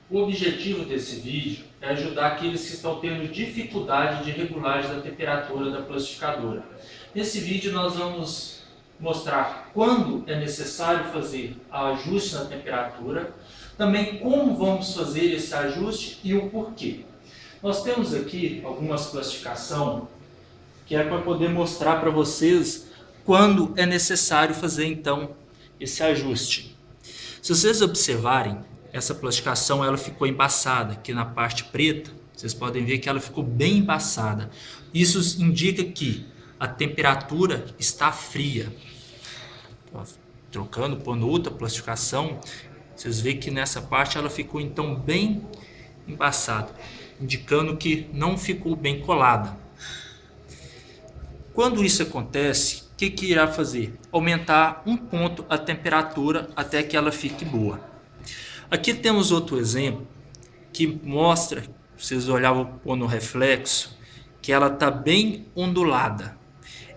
O objetivo desse vídeo é ajudar aqueles que estão tendo dificuldade de regulagem da temperatura da plastificadora. Nesse vídeo nós vamos mostrar quando é necessário fazer o ajuste na temperatura, também como vamos fazer esse ajuste e o porquê. Nós temos aqui algumas classificações que é para poder mostrar para vocês quando é necessário fazer então esse ajuste. Se vocês observarem, essa plastificação ela ficou embaçada aqui na parte preta. Vocês podem ver que ela ficou bem embaçada. Isso indica que a temperatura está fria. Trocando, pondo outra plastificação, vocês veem que nessa parte ela ficou então bem embaçada, indicando que não ficou bem colada. Quando isso acontece, o que irá fazer? Aumentar um ponto a temperatura até que ela fique boa. Aqui temos outro exemplo que mostra, vocês olhavam no reflexo, que ela está bem ondulada.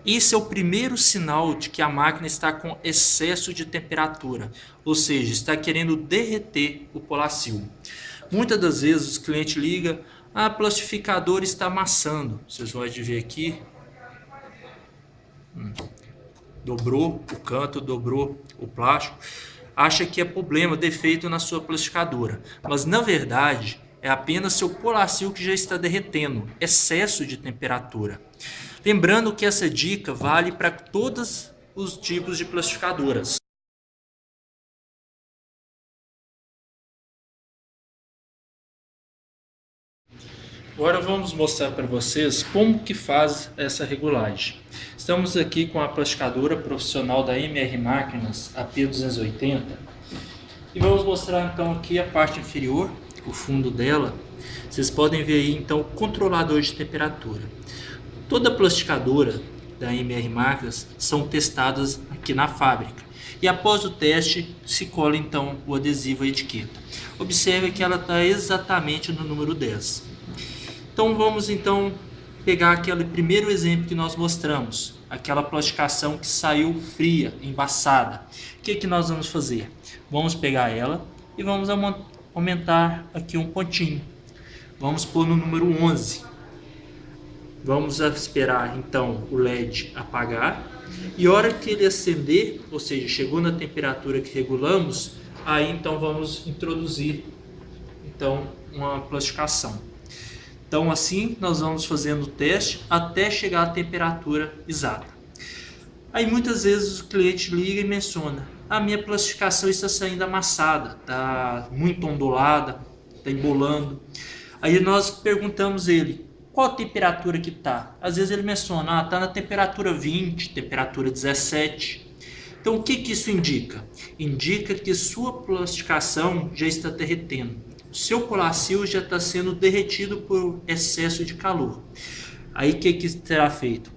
Esse é o primeiro sinal de que a máquina está com excesso de temperatura, ou seja, está querendo derreter o polacil. Muitas das vezes os clientes ligam, a plastificadora está amassando. Vocês vão ver aqui, dobrou o canto, dobrou o plástico. Acha que é problema, defeito na sua plastificadora, mas na verdade é apenas seu polacil que já está derretendo, excesso de temperatura. Lembrando que essa dica vale para todos os tipos de plastificadoras. Agora vamos mostrar para vocês como que faz essa regulagem. Estamos aqui com a plastificadora profissional da MR Máquinas AP280 e vamos mostrar então aqui a parte inferior, o fundo dela. Vocês podem ver aí então o controlador de temperatura. Toda plastificadora da MR Máquinas são testadas aqui na fábrica e após o teste se cola então o adesivo à etiqueta. Observe que ela está exatamente no número 10. Então vamos então pegar aquele primeiro exemplo que nós mostramos, aquela plastificação que saiu fria, embaçada. O que nós vamos fazer? Vamos pegar ela e vamos aumentar aqui um pontinho. Vamos pôr no número 11. Vamos esperar então o LED apagar e a hora que ele acender, ou seja, chegou na temperatura que regulamos, aí então vamos introduzir então uma plastificação. Então assim nós vamos fazendo o teste até chegar à temperatura exata. Aí muitas vezes o cliente liga e menciona: a minha plastificação está saindo amassada, está muito ondulada, está embolando. Aí nós perguntamos ele, qual a temperatura que está? Às vezes ele menciona, está na temperatura 20, temperatura 17. Então o que isso indica? Indica que sua plastificação já está derretendo. O seu polacil já está sendo derretido por excesso de calor. Aí o que será feito?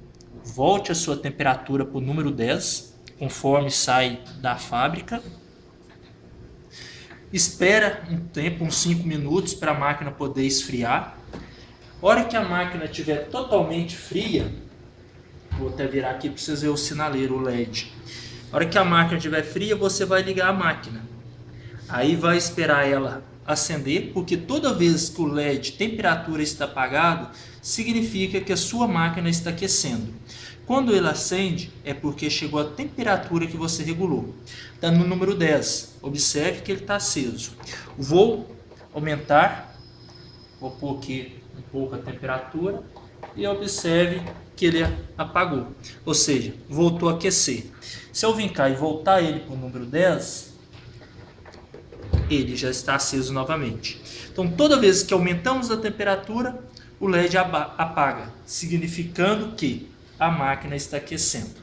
Volte a sua temperatura para o número 10, conforme sai da fábrica. Espera um tempo, uns 5 minutos, para a máquina poder esfriar. A hora que a máquina estiver totalmente fria, vou até virar aqui para vocês verem o sinaleiro, o LED. A hora que a máquina estiver fria, você vai ligar a máquina. Aí vai esperar ela acender, porque toda vez que o LED temperatura está apagado, significa que a sua máquina está aquecendo. Quando ele acende, é porque chegou a temperatura que você regulou. Está no número 10. Observe que ele está aceso. Vou aumentar, vou pôr aqui um pouco a temperatura e observe que ele apagou. Ou seja, voltou a aquecer. Se eu vir cá e voltar ele para o número 10, ele já está aceso novamente. Então toda vez que aumentamos a temperatura, o LED apaga, significando que a máquina está aquecendo.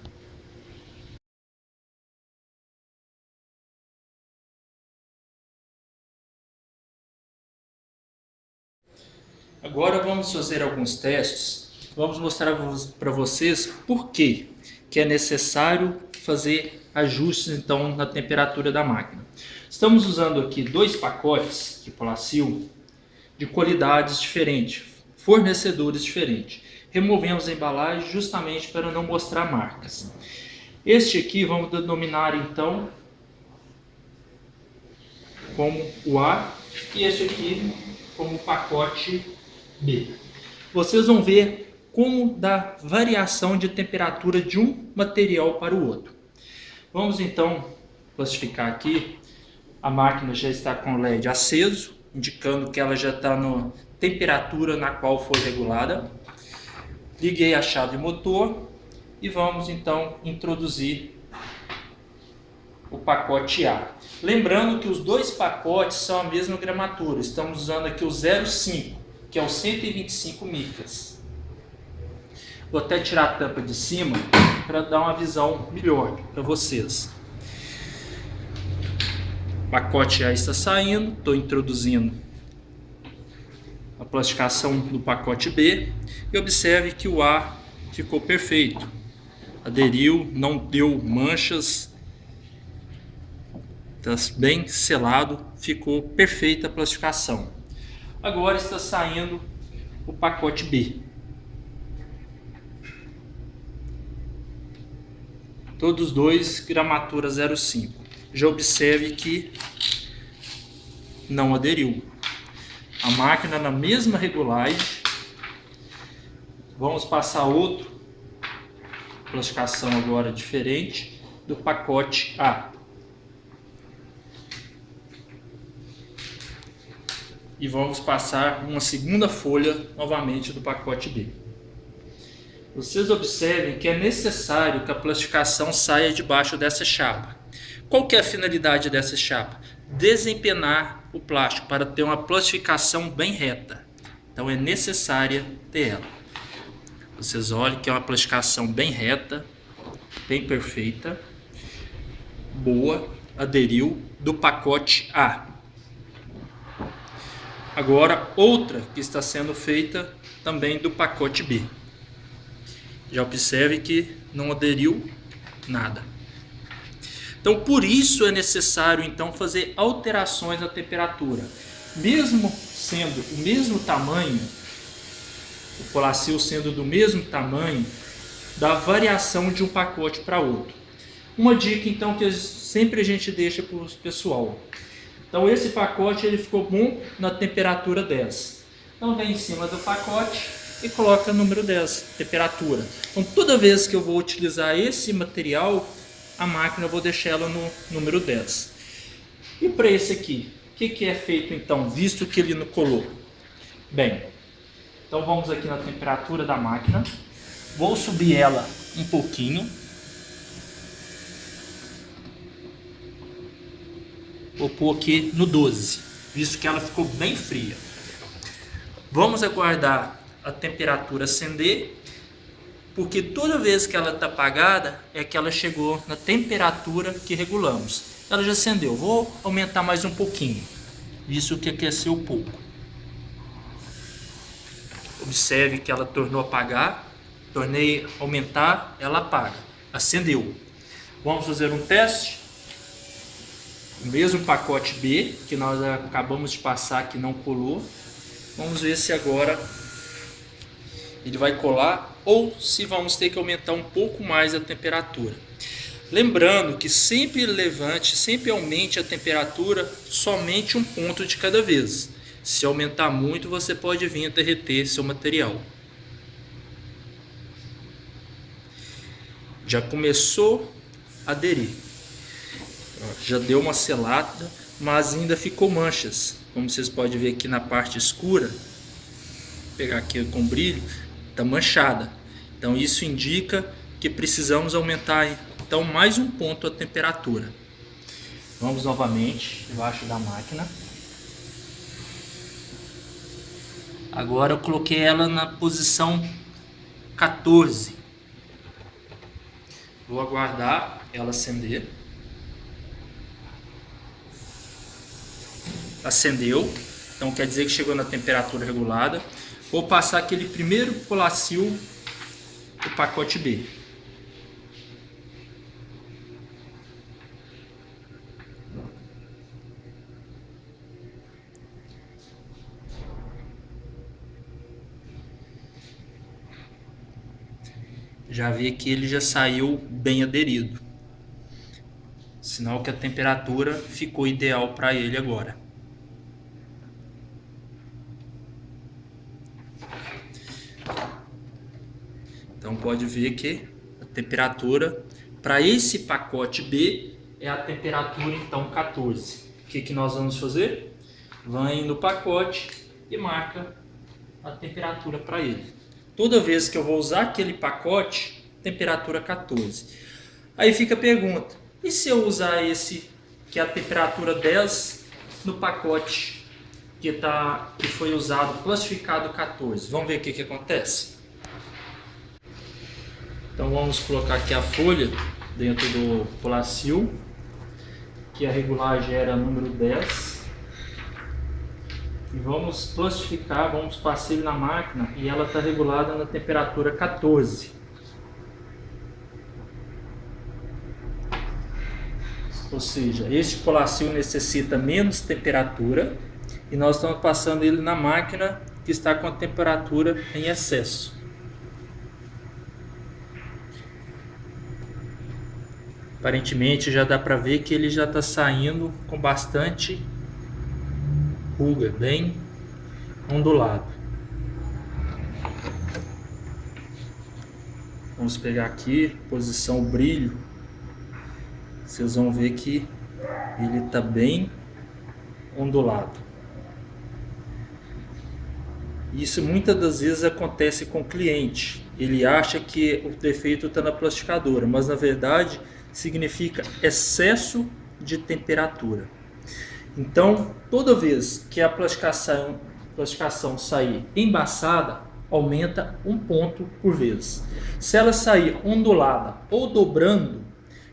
Agora vamos fazer alguns testes. Vamos mostrar para vocês por que é necessário fazer ajustes então na temperatura da máquina. Estamos usando aqui 2 pacotes de polacil de qualidades diferentes, fornecedores diferentes. Removemos a embalagem justamente para não mostrar marcas. Este aqui vamos denominar então como o A e este aqui como pacote B. Vocês vão ver como dá variação de temperatura de um material para o outro. Vamos então classificar aqui. A máquina já está com o LED aceso, indicando que ela já está na temperatura na qual foi regulada. Liguei a chave motor e vamos então introduzir o pacote A. Lembrando que os dois pacotes são a mesma gramatura. Estamos usando aqui o 0,5, que é o 125 micras. Vou até tirar a tampa de cima para dar uma visão melhor para vocês. O pacote A está saindo, estou introduzindo a plastificação do pacote B e observe que o A ficou perfeito. Aderiu, não deu manchas, está bem selado, ficou perfeita a plastificação. Agora está saindo o pacote B. Todos dois gramatura 0,5. Já observe que não aderiu. A máquina na mesma regulagem. Vamos passar outro plastificação agora diferente do pacote A. E vamos passar uma segunda folha novamente do pacote B. Vocês observem que é necessário que a plastificação saia debaixo dessa chapa. Qual que é a finalidade dessa chapa? Desempenar o plástico para ter uma plastificação bem reta. Então é necessária ter ela. Vocês olhem que é uma plastificação bem reta, bem perfeita, boa, aderiu do pacote A. Agora outra que está sendo feita também do pacote B. Já observe que não aderiu nada. Então, por isso é necessário então fazer alterações na temperatura. Mesmo sendo o mesmo tamanho, o Polacil sendo do mesmo tamanho, dá variação de um pacote para outro. Uma dica então que sempre a gente deixa para o pessoal. Então, esse pacote ele ficou bom na temperatura 10. Então, vem em cima do pacote e coloca o número 10, temperatura. Então, toda vez que eu vou utilizar esse material, a máquina eu vou deixar ela no número 10. E para esse aqui, o que é feito então, visto que ele não colou? Bem, então vamos aqui na temperatura da máquina. Vou subir ela um pouquinho. Vou pôr aqui no 12, visto que ela ficou bem fria. Vamos aguardar a temperatura acender, porque toda vez que ela está apagada é que ela chegou na temperatura que regulamos. Ela já acendeu, vou aumentar mais um pouquinho, visto que aqueceu pouco. Observe que ela tornou a apagar, tornei a aumentar, ela apaga, acendeu. Vamos fazer um teste. O mesmo pacote B que nós acabamos de passar que não colou. Vamos ver se agora ele vai colar ou se vamos ter que aumentar um pouco mais a temperatura. Lembrando que sempre aumente a temperatura somente um ponto de cada vez. Se aumentar muito, você pode vir a derreter seu material. Já começou a aderir. Já deu uma selada, mas ainda ficou manchas. Como vocês podem ver aqui na parte escura, vou pegar aqui com brilho, está manchada. Então isso indica que precisamos aumentar então mais um ponto a temperatura. Vamos novamente debaixo da máquina. Agora eu coloquei ela na posição 14. Vou aguardar ela acender. Acendeu, então quer dizer que chegou na temperatura regulada. Vou passar aquele primeiro Polacil do pacote B. Já vi que ele já saiu bem aderido. Sinal que a temperatura ficou ideal para ele agora. Então pode ver que a temperatura para esse pacote B é a temperatura então 14. O que nós vamos fazer? Vai no pacote e marca a temperatura para ele. Toda vez que eu vou usar aquele pacote, temperatura 14. Aí fica a pergunta, e se eu usar esse que é a temperatura 10 no pacote que foi usado, classificado 14? Vamos ver o que acontece? Então vamos colocar aqui a folha dentro do Polacil, que a regulagem era número 10. E vamos classificar, vamos passar ele na máquina e ela está regulada na temperatura 14. Ou seja, este Polacil necessita menos temperatura e nós estamos passando ele na máquina que está com a temperatura em excesso. Aparentemente já dá para ver que ele já está saindo com bastante ruga, bem ondulado. Vamos pegar aqui, posição brilho. Vocês vão ver que ele está bem ondulado. Isso muitas das vezes acontece com o cliente. Ele acha que o defeito está na plastificadora, mas na verdade significa excesso de temperatura. Então, toda vez que a plastificação sair embaçada, aumenta 1 ponto por vez. Se ela sair ondulada ou dobrando,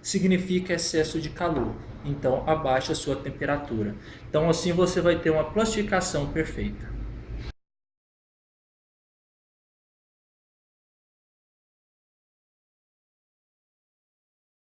significa excesso de calor. Então, abaixa a sua temperatura. Então, assim você vai ter uma plastificação perfeita.